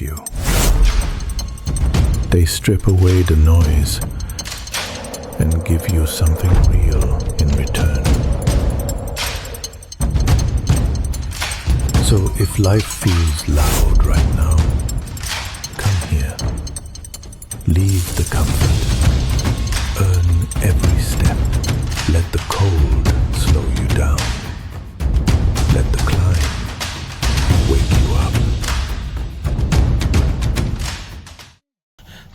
you. They strip away the noise and give you something real in return. So if life feels loud right now, come here. Leave the comfort. Earn every step. Let the cold slow you down. Let the climb wake you up.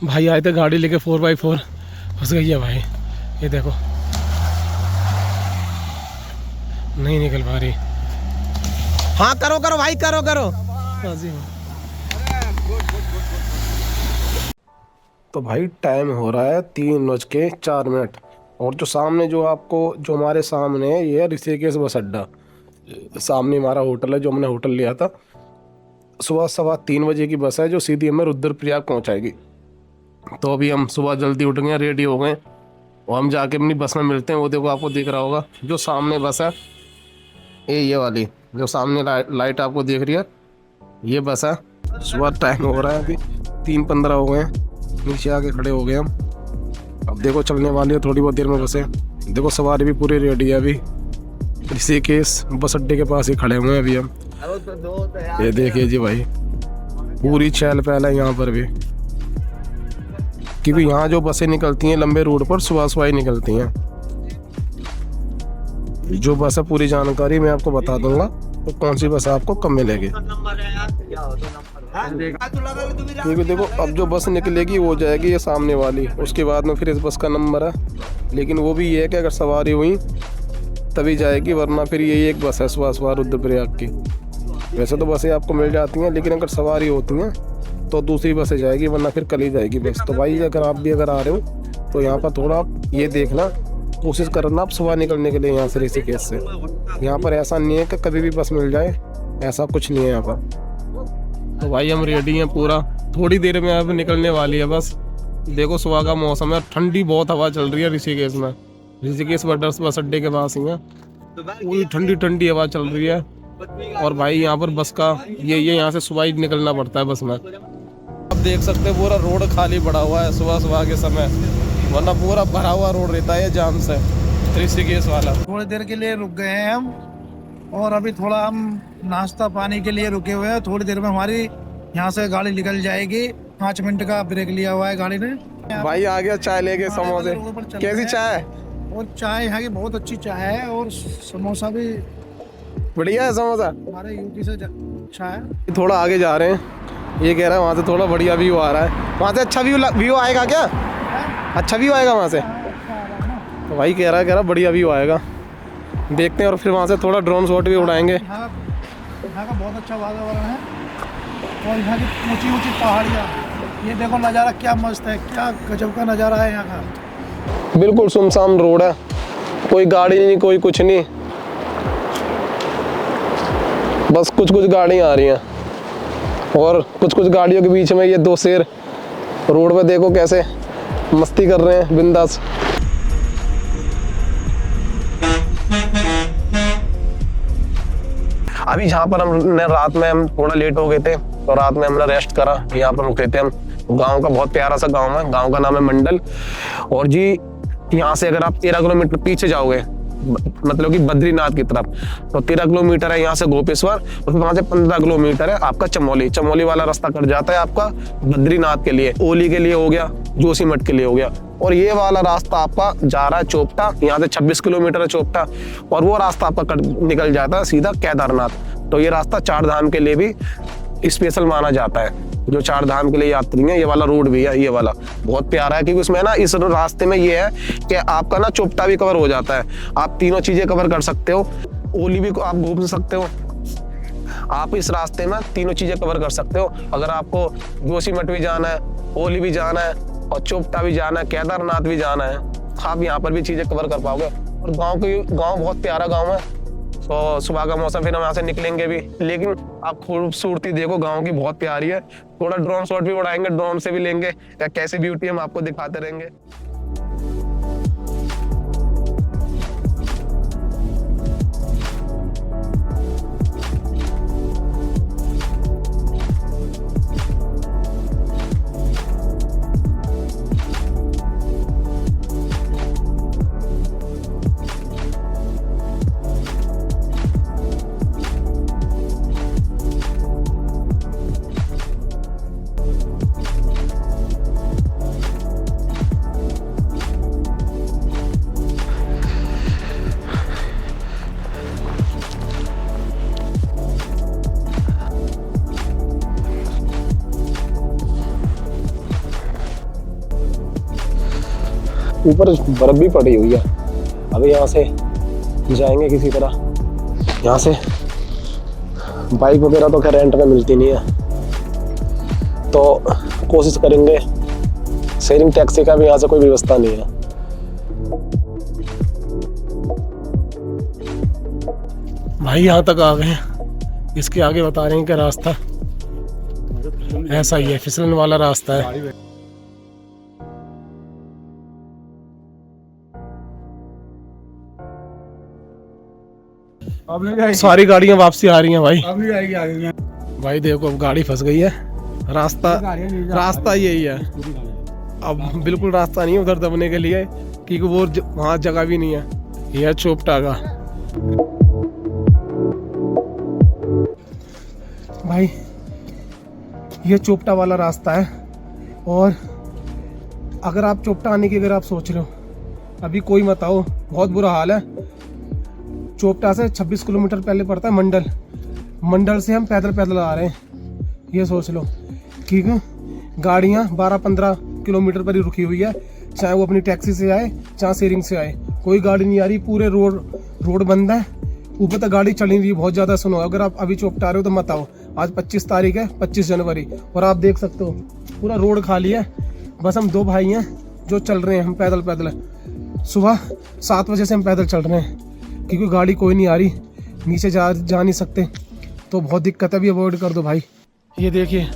भाई आए थे गाड़ी लेके 4x4, फंस गई है भाई। ये देखो नहीं निकल पा रही। हाँ करो करो भाई, करो करो। तो भाई टाइम हो रहा है 3:04। और जो सामने जो हमारे सामने है ये ऋषिकेश बस अड्डा। सामने हमारा होटल है जो हमने होटल लिया था। सुबह 3:15 बजे की बस है जो सीधी हमें रुद्रप्रयाग पहुंचाएगी। तो अभी हम सुबह जल्दी उठ गए, रेडी हो गए और हम जाके अपनी बस में मिलते हैं। वो देखो आपको दिख रहा होगा जो सामने बस है, ये वाली जो सामने लाइट आपको दिख रही है, ये बस है। सुबह टाइम हो रहा है, अभी 3:15 हो गए, नीचे आके खड़े हो गए हम। अब देखो चलने वाली है थोड़ी बहुत देर में बसें। देखो सवारी भी पूरी रेडी है। अभी ऋषिकेश बस अड्डे के पास ही खड़े हुए हैं अभी हम। ये देखिए जी भाई, पूरी चहल पहल है यहाँ पर भी, क्योंकि यहाँ जो बसें निकलती हैं लंबे रूट पर सुबह सुबह ही निकलती हैं। जो बस है पूरी जानकारी मैं आपको बता दूंगा तो कौन सी बस आपको कब मिलेगी। क्योंकि देखो अब जो बस निकलेगी वो जाएगी ये सामने वाली, उसके बाद में फिर इस बस का नंबर है। लेकिन वो भी ये है कि अगर सवारी हुई तभी जाएगी, वरना फिर यही एक बस है सुबह सुबह रुद्रप्रयाग की। वैसे तो बसें आपको मिल जाती हैं, लेकिन अगर सवारी होती हैं तो दूसरी बसें जाएगी, वरना फिर कल ही जाएगी बस। तो भाई अगर आप भी आ रहे हो तो यहाँ पर थोड़ा आप ये देखना, कोशिश करना आप सुबह निकलने के लिए यहाँ से ऋषिकेश से। यहाँ पर ऐसा नहीं है कि कभी भी बस मिल जाए, ऐसा कुछ नहीं है यहाँ पर। तो भाई हम रेडी हैं पूरा, थोड़ी देर में अब निकलने वाली है बस। देखो सुबह का मौसम है, ठंडी बहुत हवा चल रही है ऋषिकेश में। ऋषिकेश बस अड्डे के पास ही है, पूरी ठंडी ठंडी हवा चल रही है। और भाई यहाँ पर बस का ये यहाँ से सुबह ही निकलना पड़ता है बस में। आप देख सकते हैं पूरा रोड खाली पड़ा हुआ है सुबह सुबह के समय, वरना पूरा भरा हुआ रोड रहता है जाम से ऋषिकेश वाला। थोड़ी देर के लिए रुक गए हैं हम, और अभी थोड़ा हम नाश्ता पानी के लिए रुके हुए हैं। थोड़ी देर में हमारी यहाँ से गाड़ी निकल जाएगी। 5 मिनट का ब्रेक लिया हुआ है गाड़ी ने। भाई आ गया चाय लेके, समोसे। कैसी चाय है? और चाय यहाँ की बहुत अच्छी चाय है, और समोसा भी बढ़िया है। समोसा हमारे यूपी से अच्छा है। थोड़ा आगे जा रहे हैं, ये कह रहा है वहाँ से थोड़ा बढ़िया व्यू आ रहा है। वहाँ से अच्छा व्यू आएगा क्या? अच्छा व्यू आएगा वहाँ से? तो भाई कह रहा बढ़िया व्यू आएगा, देखते हैं। और फिर वहाँ से थोड़ा ड्रोन शॉट भी उड़ाएंगे। यहाँ का बहुत अच्छा वातावरण है, और यहाँ की ऊंची ऊंची पहाड़ियाँ। ये देखो नज़ारा क्या मस्त है, क्या गजब का नज़ारा है यहाँ का। बिल्कुल सुनसान रोड है, कोई गाड़ी नहीं, कोई कुछ नहीं, बस कुछ गाड़ियाँ आ रही हैं। और कुछ गाड़ियों के बीच में ये 2 शेर रोड पे देखो कैसे मस्ती कर रहे हैं बिंदास। अभी जहाँ पर हमने रात में हम थोड़ा लेट हो गए थे, तो रात में हमने रेस्ट करा, यहाँ पर रुके थे हम। गांव का बहुत प्यारा सा गांव है, गांव का नाम है मंडल। और जी यहाँ से अगर आप 13 किलोमीटर पीछे जाओगे, मतलब कि बद्रीनाथ की तरफ, तो 13 किलोमीटर है यहाँ से गोपेश्वर, और फिर वहां से 15 किलोमीटर है आपका चमोली वाला रास्ता कट जाता है आपका बद्रीनाथ के लिए, ओली के लिए हो गया, जोशीमठ के लिए हो गया। और ये वाला रास्ता आपका जा रहा है चोपटा, यहाँ से 26 किलोमीटर है चोपटा, और वो रास्ता आपका निकल जाता है सीधा केदारनाथ। तो ये रास्ता 4 धाम के लिए भी स्पेशल माना जाता है। जो 4 धाम के लिए यात्री हैं, ये वाला रोड भी है, ये वाला बहुत प्यारा है, क्योंकि उसमें ना इस रास्ते में ये है कि आपका ना चोपटा भी कवर हो जाता है, आप तीनों चीजें कवर कर सकते हो। ओली भी आप घूम सकते हो, आप इस रास्ते में तीनों चीजें कवर कर सकते हो। अगर आपको जोशीमठ भी जाना है, ओली भी जाना है, और चोपटा भी जाना है, केदारनाथ भी जाना है, आप यहाँ पर भी चीजें कवर कर पाओगे। और गाँव बहुत प्यारा गाँव है। तो सुबह का मौसम, फिर हम यहाँ से निकलेंगे भी, लेकिन आप खूबसूरती देखो गांव की, बहुत प्यारी है। थोड़ा ड्रोन शॉट भी उड़ाएंगे, ड्रोन से भी लेंगे, या कैसी ब्यूटी हम आपको दिखाते रहेंगे। ऊपर बर्फ भी पड़ी हुई है। अभी यहाँ से जाएंगे किसी तरह। यहाँ से बाइक वगैरह तो खैर रेंट में मिलती नहीं है, तो कोशिश करेंगे। शेयरिंग टैक्सी का भी यहाँ से कोई व्यवस्था नहीं है। भाई यहाँ तक आ गए हैं, इसके आगे बता रहे हैं कि रास्ता ऐसा ही है, फिसलन वाला रास्ता है। सारी गाड़ियां वापसी आ रही हैं भाई। अभी आएगी आगे। भाई देखो अब गाड़ी फंस गई है। रास्ता यही है, अब बिल्कुल रास्ता नहीं है उधर दबने के लिए, क्योंकि वो वहाँ जगह भी नहीं है। यह चोपटा का भाई, ये चोपटा वाला रास्ता है। और अगर आप चोपटा आने की अगर आप सोच रहे हो, अभी कोई मत आओ, बहुत बुरा हाल है। चोपटा से 26 किलोमीटर पहले पड़ता है मंडल। मंडल से हम पैदल पैदल आ रहे हैं, ये सोच लो। ठीक है, गाड़ियाँ 12-15 किलोमीटर पर ही रुकी हुई है, चाहे वो अपनी टैक्सी से आए चाहे शेयरिंग से आए, कोई गाड़ी नहीं आ रही। पूरे रोड बंद है, ऊपर तक गाड़ी चल नहीं रही, बहुत ज़्यादा। सुनो, अगर आप अभी चोपटा आ रहे हो तो मत आओ। आज 25 तारीख है, 25 जनवरी, और आप देख सकते हो पूरा रोड खाली है। बस हम 2 भाई हैं जो चल रहे हैं, हम पैदल पैदल। सुबह 7 बजे से हम पैदल चल रहे हैं, क्योंकि गाड़ी कोई नहीं आ रही, नीचे जा नहीं सकते, तो बहुत दिक्कत है। अभी अवॉइड कर दो भाई। ये देखिए,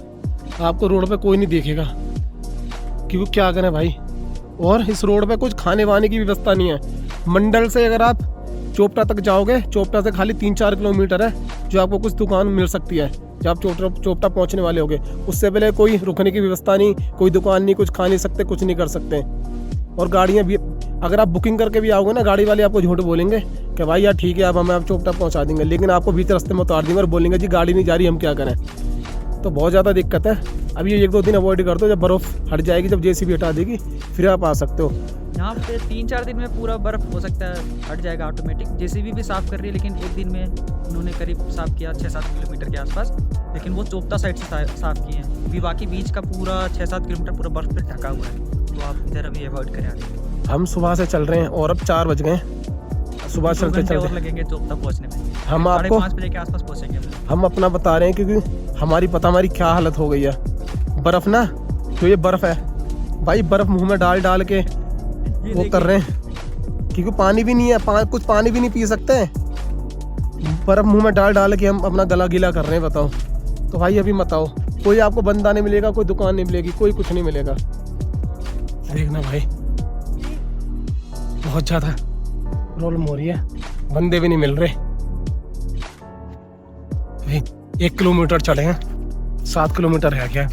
आपको रोड पे कोई नहीं देखेगा, क्योंकि क्या करें भाई। और इस रोड पे कुछ खाने वाने की व्यवस्था नहीं है। मंडल से अगर आप चोपटा तक जाओगे, चोपटा से खाली 3-4 किलोमीटर है जो आपको कुछ दुकान मिल सकती है जब आप चोपटा पहुंचने वाले होगे। उससे पहले कोई रुकने की व्यवस्था नहीं, कोई दुकान नहीं, कुछ खा नहीं सकते, कुछ नहीं कर सकते। और गाड़ियाँ भी, अगर आप बुकिंग करके भी आओगे ना, गाड़ी वाले आपको झूठ बोलेंगे कि भाई यार ठीक है, अब हमें आप चोपटा पहुंचा देंगे, लेकिन आपको बीच रास्ते में उतार देंगे और बोलेंगे जी गाड़ी नहीं जा रही, हम क्या करें। तो बहुत ज़्यादा दिक्कत है। अब ये 1-2 दिन अवॉइड कर दो, जब बर्फ़ हट जाएगी, जब जेसीबी हटा देगी, फिर आप आ सकते हो। यहाँ पे 3-4 दिन में पूरा बर्फ़ हो सकता है हट जाएगा ऑटोमेटिक। जेसीबी भी साफ़ कर रही है, लेकिन एक दिन में उन्होंने करीब साफ़ किया 6-7 किलोमीटर के आसपास, लेकिन वो चोपटा साइड से साफ़ किए हैं। अभी बाकी बीच का पूरा 6-7 किलोमीटर पूरा बर्फ़ पे ढका हुआ है, तो आप इधर अभी अवॉइड करें आगे। हम सुबह से चल रहे हैं और अब 4 बज गए। सुबह चलते और लगेंगे चोपटा पहुँचने में। हम आपको 5:30 बजे के आसपास पहुँचेंगे। हम अपना बता रहे हैं, क्योंकि हमारी क्या हालत हो गई है। बर्फ़ ना, तो ये बर्फ़ है भाई, बर्फ़ मुँह में डाल के वो कर रहे हैं, क्योंकि पानी भी नहीं है, कुछ पानी भी नहीं पी सकते हैं। बर्फ़ मुंह में डाल के हम अपना गला गीला कर रहे हैं, बताओ। तो भाई अभी मत आओ, कोई आपको बंदा नहीं मिलेगा, कोई दुकान नहीं मिलेगी, कोई कुछ नहीं मिलेगा। देखना भाई, बहुत ज़्यादा प्रॉब्लम हो रही है, बंदे भी नहीं मिल रहे। 1 किलोमीटर चले हैं, 7 किलोमीटर रह गया,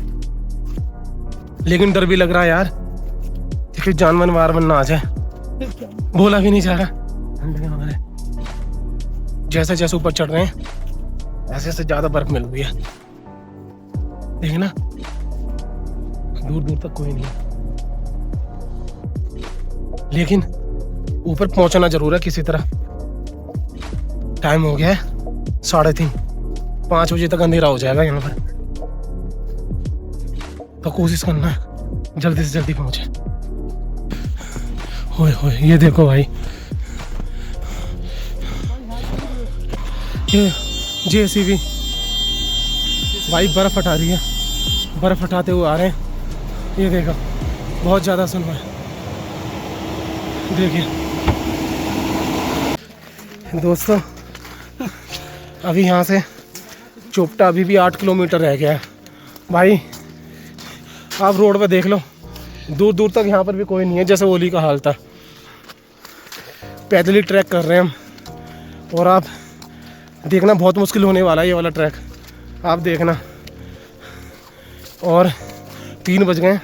लेकिन डर भी लग रहा है यार, कि जानवर वारवन ना आ जाए। बोला भी नहीं जा रहा। जैसे जैसे ऊपर चढ़ रहे हैं, ऐसे से ज्यादा बर्फ मिल रही है। देखना, दूर दूर तक कोई नहीं है, लेकिन ऊपर पहुंचना जरूर है किसी तरह। टाइम हो गया है 3:30, 5 बजे तक अंधेरा हो जाएगा यहाँ पर, तो कोशिश करना है जल्दी से जल्दी पहुंचे। होए होए, ये देखो भाई, ये जेसीबी भाई बर्फ हटा रही है, बर्फ हटाते हुए आ रहे हैं। ये देखो, बहुत ज़्यादा सुन रहा है। देखिए दोस्तों, अभी यहाँ से चोपटा अभी भी 8 किलोमीटर रह गया है भाई। आप रोड पे देख लो, दूर दूर तक यहाँ पर भी कोई नहीं है, जैसे ओली का हाल था। पैदल ही ट्रैक कर रहे हैं हम, और आप देखना बहुत मुश्किल होने वाला है ये वाला ट्रैक, आप देखना। और 3 बज गए,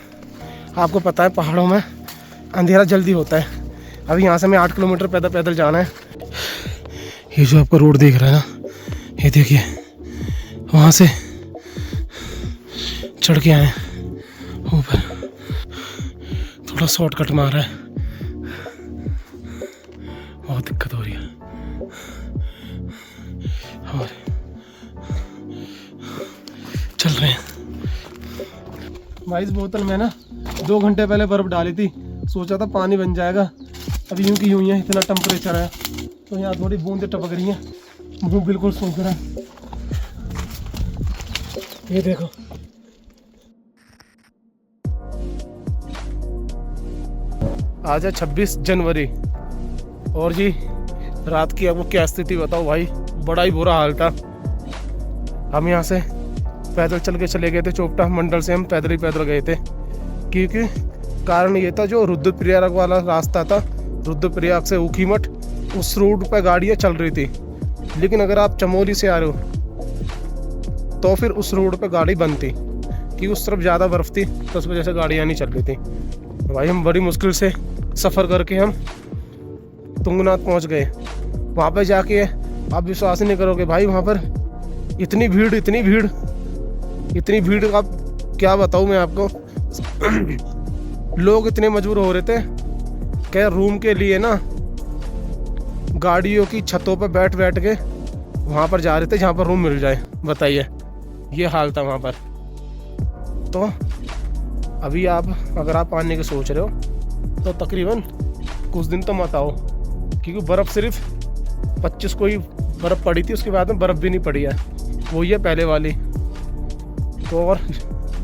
आपको पता है पहाड़ों में अंधेरा जल्दी होता है। अभी यहाँ से हमें 8 किलोमीटर पैदल जाना है। ये जो आपका रोड देख रहा है ना, ये देखिए, वहाँ से चढ़ के आए ऊपर, थोड़ा शॉर्टकट मारा है, बहुत दिक्कत हो रही है। और चल रहे हैं भाई। इस बोतल में ना 2 घंटे पहले बर्फ डाली थी, सोचा था पानी बन जाएगा, अभी यूं की यूं ही है, इतना टेम्परेचर है। तो यहाँ थोड़ी बूंदें टपक रही हैं, मुँह बिल्कुल सूख रहा है। ये देखो, आज है 26 जनवरी और जी रात की आपको क्या स्थिति बताओ भाई, बड़ा ही बुरा हाल था। हम यहाँ से पैदल चल के चले गए थे, चोपटा मंडल से हम पैदल गए थे, क्योंकि कारण ये था जो रुद्रप्रयाग वाला रास्ता था, रुद्रप्रयाग से ऊखीमठ, उस रूट पर गाड़ियाँ चल रही थी। लेकिन अगर आप चमोली से आ रहे हो तो फिर उस रोड पे गाड़ी बंद थी, कि उस तरफ ज़्यादा बर्फ़ थी, तो उस वजह से गाड़ियाँ नहीं चल रही थी। तो भाई हम बड़ी मुश्किल से सफ़र करके हम तुंगनाथ पहुंच गए। वहाँ पे जाके आप विश्वास नहीं करोगे भाई, वहाँ पर इतनी भीड़ आप क्या बताऊँ मैं आपको। लोग इतने मजबूर हो रहे थे कि रूम के लिए ना गाड़ियों की छतों पर बैठ के वहाँ पर जा रहे थे जहाँ पर रूम मिल जाए। बताइए, ये हाल था वहाँ पर। तो अभी अगर आप आने की सोच रहे हो तो तकरीबन कुछ दिन तो मत आओ, क्योंकि बर्फ़ सिर्फ 25 को ही बर्फ़ पड़ी थी, उसके बाद में बर्फ़ भी नहीं पड़ी है, वही है पहले वाली। तो और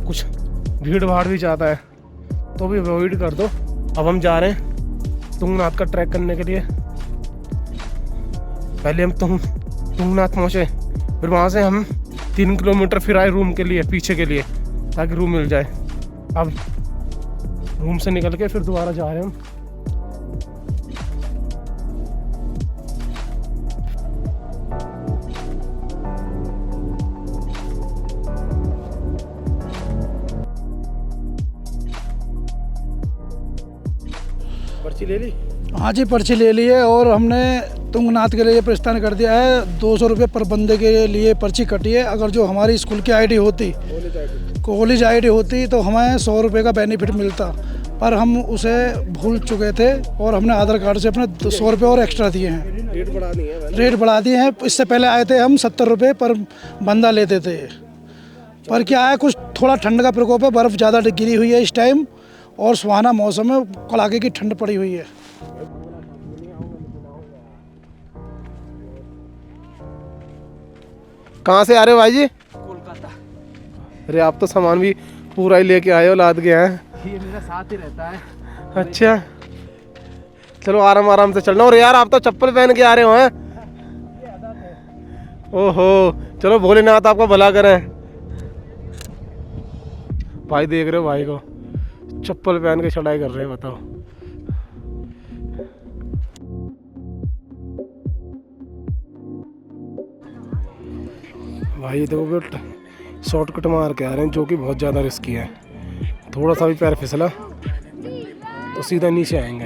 कुछ भीड़ भाड़ भी ज़्यादा है, तो भी अवॉइड कर दो। अब हम जा रहे हैं तुंगनाथ का ट्रैक करने के लिए। पहले हम तुंगनाथ पहुँचे, फिर वहाँ से हम 3 किलोमीटर फिर आए रूम के लिए, पीछे के लिए, ताकि रूम मिल जाए। अब रूम से निकल के फिर दोबारा जा रहे हैं हम। पर्ची ले ली? हाँ जी, पर्ची ले ली है और हमने तुंगनाथ के लिए प्रस्थान कर दिया है। 200 रुपये पर बंदे के लिए पर्ची कटी है। अगर जो हमारी स्कूल की आईडी होती, कॉलेज आईडी होती, तो हमें 100 रुपये का बेनिफिट मिलता, पर हम उसे भूल चुके थे और हमने आधार कार्ड से अपने 100 रुपये और एक्स्ट्रा दिए हैं। रेट बढ़ा दिए हैं। इससे पहले आए थे हम 70 रुपये पर बंदा लेते थे, पर क्या है, कुछ थोड़ा ठंड का प्रकोप है, बर्फ़ ज़्यादा गिरी हुई है इस टाइम और सुहाना मौसम है, कड़ाके की ठंड पड़ी हुई है। कहाँ से आ रहे हो भाई जी? कोलकाता। अरे आप तो सामान भी पूरा ही लेके आए हो, लाद के हैं। ये मेरा साथ ही रहता है। अच्छा, चलो आराम से चलना। और यार आप तो चप्पल पहन के आ रहे हो हैं? ओहो, चलो भोलेनाथ आपका भला करें। भाई देख रहे हो भाई को, चप्पल पहन के चढ़ाई कर रहे हैं, बताओ। भाई देखो बेटा, शॉर्टकट मार के आ रहे हैं, जो कि बहुत ज़्यादा रिस्की है। थोड़ा सा भी पैर फिसला तो सीधा नीचे आएंगे।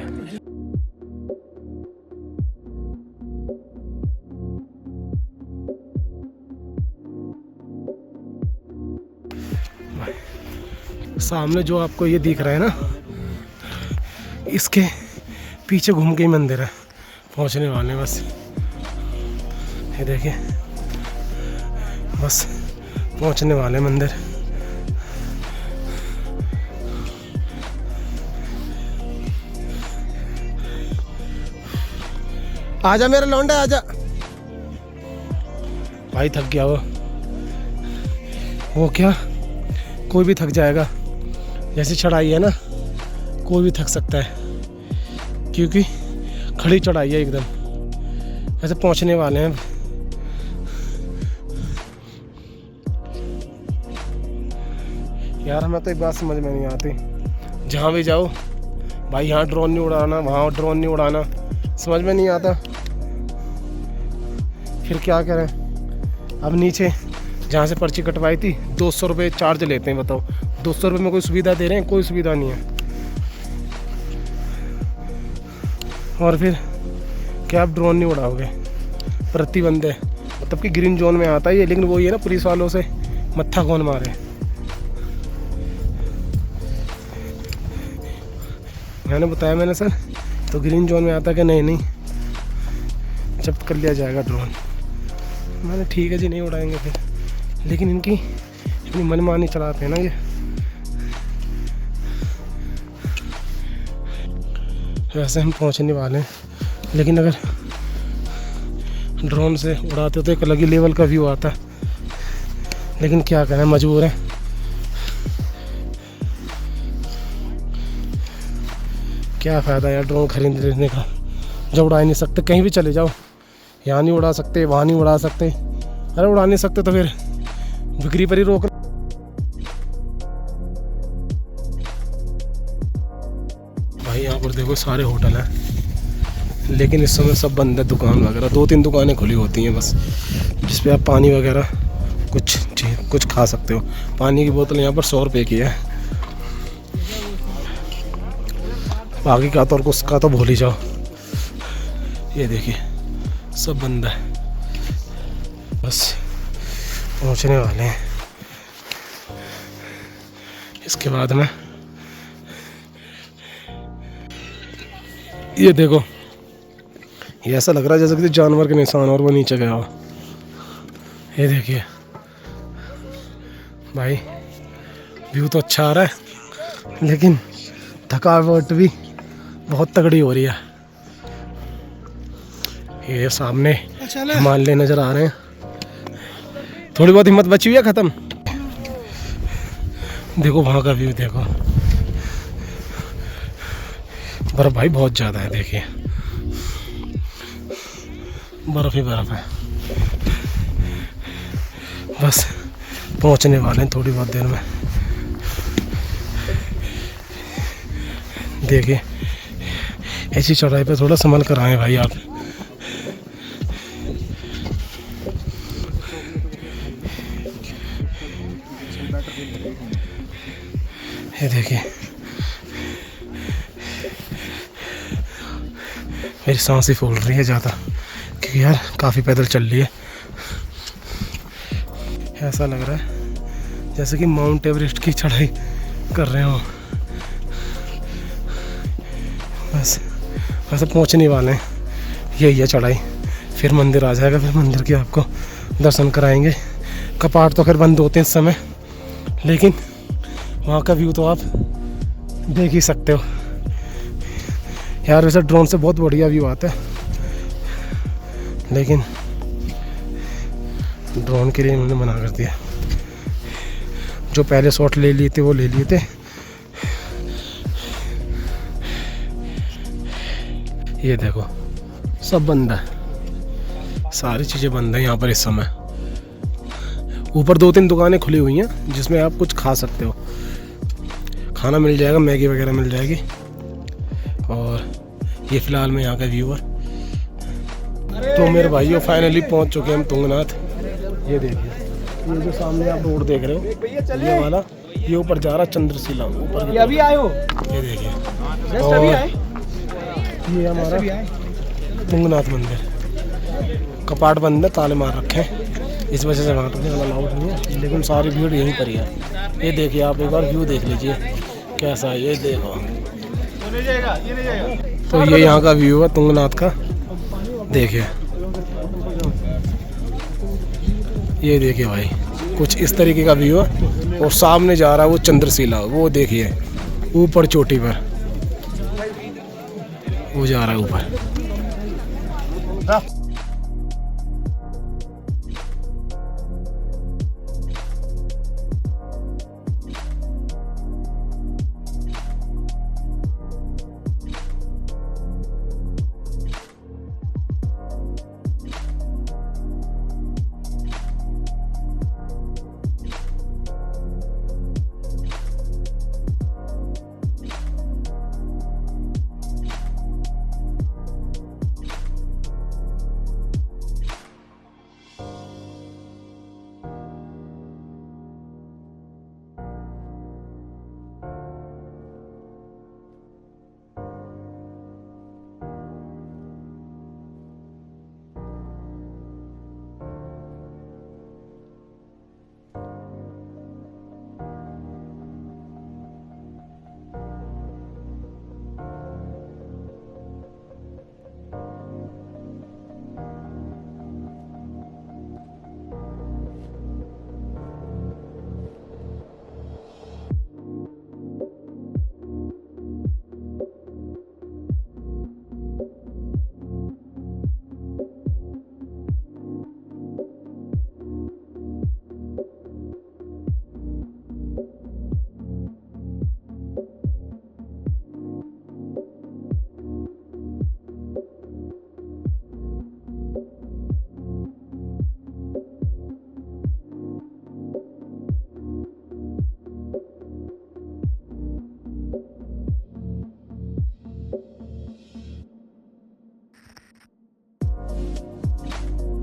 सामने जो आपको ये दिख रहा है ना, इसके पीछे घूम के ही मंदिर है। पहुंचने वाले हैं बस, ये देखिए, बस पहुंचने वाले मंदिर। आजा मेरा लौंडा, आजा। भाई थक गया वो क्या, कोई भी थक जाएगा। जैसी चढ़ाई है ना, कोई भी थक सकता है, क्योंकि खड़ी चढ़ाई है एकदम। ऐसे पहुंचने वाले हैं। यार हमें तो एक बात समझ में नहीं आती, जहाँ भी जाओ भाई, यहाँ ड्रोन नहीं उड़ाना, वहाँ ड्रोन नहीं उड़ाना, समझ में नहीं आता। फिर क्या करें। अब नीचे जहाँ से पर्ची कटवाई थी 200 रुपये चार्ज लेते हैं, बताओ। 200 रुपये में कोई सुविधा दे रहे हैं? कोई सुविधा नहीं है। और फिर क्या आप ड्रोन नहीं उड़ाओगे? प्रतिबंध है, मतलब कि ग्रीन जोन में आता है ये, लेकिन वो ये ना, पुलिस वालों से मत्था कौन मारे। मैंने बताया मैंने सर, तो ग्रीन जोन में आता कि नहीं जब्त कर लिया जाएगा ड्रोन। मैंने ठीक है जी, नहीं उड़ाएंगे फिर। लेकिन इनकी इतनी मनमानी चलाते हैं ना ये। वैसे हम पहुंचने वाले हैं, लेकिन अगर ड्रोन से उड़ाते तो एक अलग ही लेवल का व्यू आता, लेकिन क्या करें, मजबूर है। क्या फ़ायदा यार ड्रोन खरीद लेने का जब उड़ा ही नहीं सकते। कहीं भी चले जाओ, यहाँ नहीं उड़ा सकते, वहाँ नहीं उड़ा सकते। अरे उड़ा नहीं सकते तो फिर बिक्री पर ही रोक। भाई यहाँ पर देखो सारे होटल हैं, लेकिन इस समय सब बंद है। दुकान वगैरह 2-3 दुकानें खुली होती हैं बस, जिस पे आप पानी वगैरह कुछ खा सकते हो। पानी की बोतल यहाँ पर 100 रुपये की है, बाकी का तो और उसका तो भूल ही जाओ। ये देखिए सब बंद है, बस पहुँचने वाले हैं। इसके बाद में ये देखो, ये ऐसा लग रहा है जैसे किसी जानवर के निशान और वो नीचे गया हो। ये देखिए भाई, व्यू तो अच्छा आ रहा है, लेकिन थकावट भी बहुत तगड़ी हो रही है। ये सामने हिमालय नज़र आ रहे हैं। थोड़ी बहुत हिम्मत बची हुई है, ख़त्म। देखो वहाँ का व्यू देखो, बर्फ़ भाई बहुत ज़्यादा है। देखिए बर्फ़ ही बर्फ़ है। बस पहुँचने वाले हैं थोड़ी बहुत देर में। देखिए ऐसी चढ़ाई पे थोड़ा संभल कर आए भाई आप। ये देखिए मेरी सांस ही फूल रही है ज़्यादा, क्योंकि यार काफ़ी पैदल चल रही है। ऐसा लग रहा है जैसे कि माउंट एवरेस्ट की चढ़ाई कर रहे हो। बस पहुंचने वाले हैं, यही है चढ़ाई। फिर मंदिर आ जाएगा, फिर मंदिर के आपको दर्शन कराएंगे। कपाट तो खैर बंद होते हैं इस समय, लेकिन वहाँ का व्यू तो आप देख ही सकते हो यार। वैसे ड्रोन से बहुत बढ़िया व्यू आता है, लेकिन ड्रोन के लिए उन्होंने मना कर दिया। जो पहले शॉट ले लिए थे वो ले लिए थे। ये देखो सब बंद है, सारी चीज़ें बंद है यहाँ पर इस समय। ऊपर 2-3 दुकानें खुली हुई हैं जिसमें आप कुछ खा सकते हो, खाना मिल जाएगा, मैगी वगैरह मिल जाएगी। और ये फ़िलहाल में यहाँ का व्यू है। तो मेरे भाइयों फाइनली पहुँच चुके हैं हम तुंगनाथ। ये देखिए, ये जो सामने आप रोड देख रहे हो, ये वाला, ये ऊपर जा रहा चंद्रशिला ऊपर। ये अभी आए हो, ये देखिए। और ये हमारा तुंगनाथ मंदिर। कपाट बंद है, ताले मार रखे हैं, इस वजह से वहाँ पर अलाउड नहीं है, लेकिन सारी भीड़ यहीं पर ही है। ये देखिए आप एक बार व्यू देख लीजिए कैसा है, ये देखो। तो ये यहाँ का व्यू है तुंगनाथ का, देखिए। ये देखिए भाई, कुछ इस तरीके का व्यू है। और सामने जा रहा है वो चंद्रशिला, वो देखिए ऊपर चोटी पर, वो जा रहा है ऊपर।